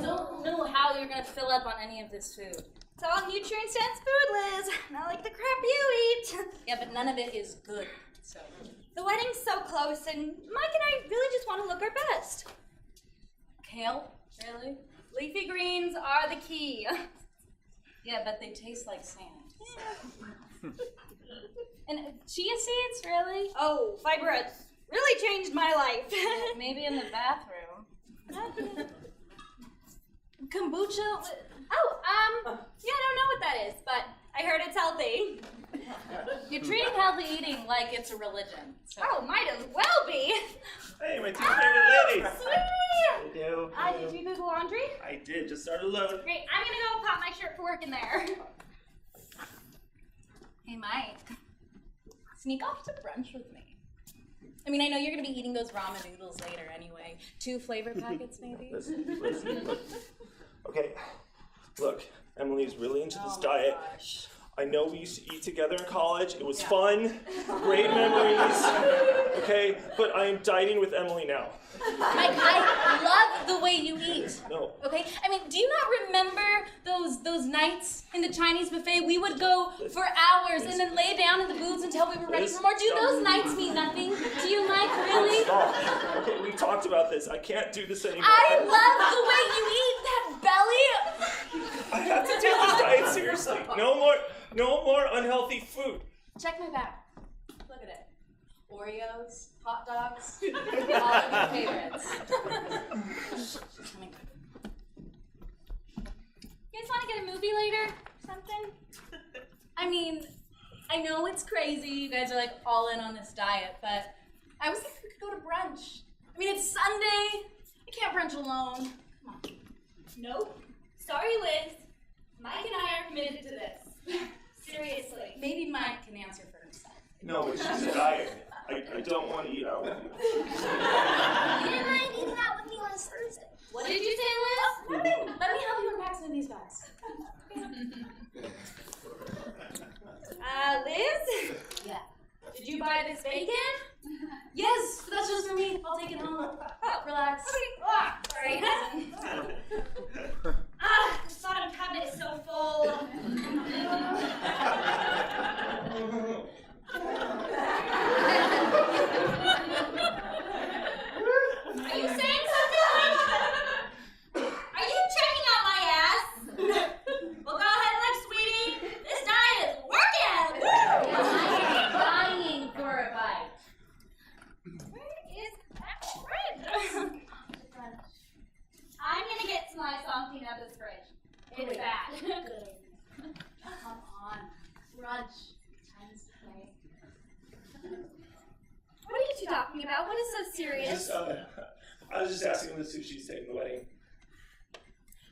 don't know how you're gonna fill up on any of this food. It's all nutrient-dense food, Liz. Not like the crap you eat. Yeah, but none of it is good, so. The wedding's so close, and Mike and I really just want to look our best. Kale? Really? Leafy greens are the key. Yeah, but they taste like sand. So. And chia seeds, really? Oh, fiber really changed my life. Maybe in the bathroom. Kombucha? Oh, yeah, I don't know what that is, but I heard it's healthy. You're treating healthy eating like it's a religion. So. Oh, might as well be. Hey, my two favorite ladies. Sweetie! Hello. Did you do the laundry? I did, just started loading. Great, I'm gonna go pop my shirt for work in there. Hey, Mike. Sneak off to brunch with me. I mean, I know you're gonna be eating those ramen noodles later anyway. 2 flavor packets, maybe? Listen. Okay, look, Emily's really into this diet. Gosh. I know we used to eat together in college. It was fun, great memories, okay? But I am dieting with Emily now. Mike, I love the way you eat. No. Okay? I mean, do you not remember those nights in the Chinese buffet? We would go for hours and then lay down in the booths until we were ready for more. Do those nights mean nothing to you, Mike? Really? Stop. Okay, we talked about this. I can't do this anymore. I love the way you eat that belly. I have to take this diet seriously. No more unhealthy food. Check my back. Look at it. Oreos, hot dogs, all of your favorites. You guys want to get a movie later? Something? I mean, I know it's crazy. You guys are like all in on this diet, but I was thinking we could go to brunch. I mean, it's Sunday. I can't brunch alone. Come on. Nope. Sorry, Liz. Mike and I are committed to this. Seriously. Maybe Mike can answer for himself. No, it's just a diet. I don't want to eat out with you. You didn't mind eating out with me last Thursday. What did you say, Liz? Nothing. Let me help you unpack some of these bags. Liz? Yeah. Did you buy this bacon? Yes, but that's just for me. I'll take it home. Oh, relax. Sorry. The bottom cabinet is so full. Are you saying something? Are you checking out my ass? Well, go ahead, look, sweetie. This diet is working. I'm dying for a bite. Where is that fridge? I'm gonna get some ice something out of this fridge. It's bad. Come on. Brunch. Time's play. What are you two talking about? What is so serious? I was just asking when the sushi's taking the wedding.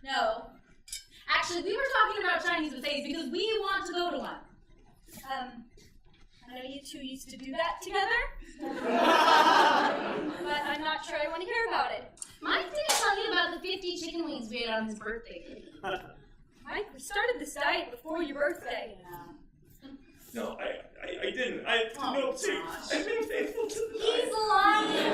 No. Actually, we were talking about Chinese buffets because we want to go to one. I know you two used to do that together. But I'm not sure I want to hear about it. Mike didn't tell you about the 50 chicken wings we ate on his birthday. Mike, we started this diet before your birthday. No, I didn't. No, see, gosh. I've been faithful to the He's diet. lying.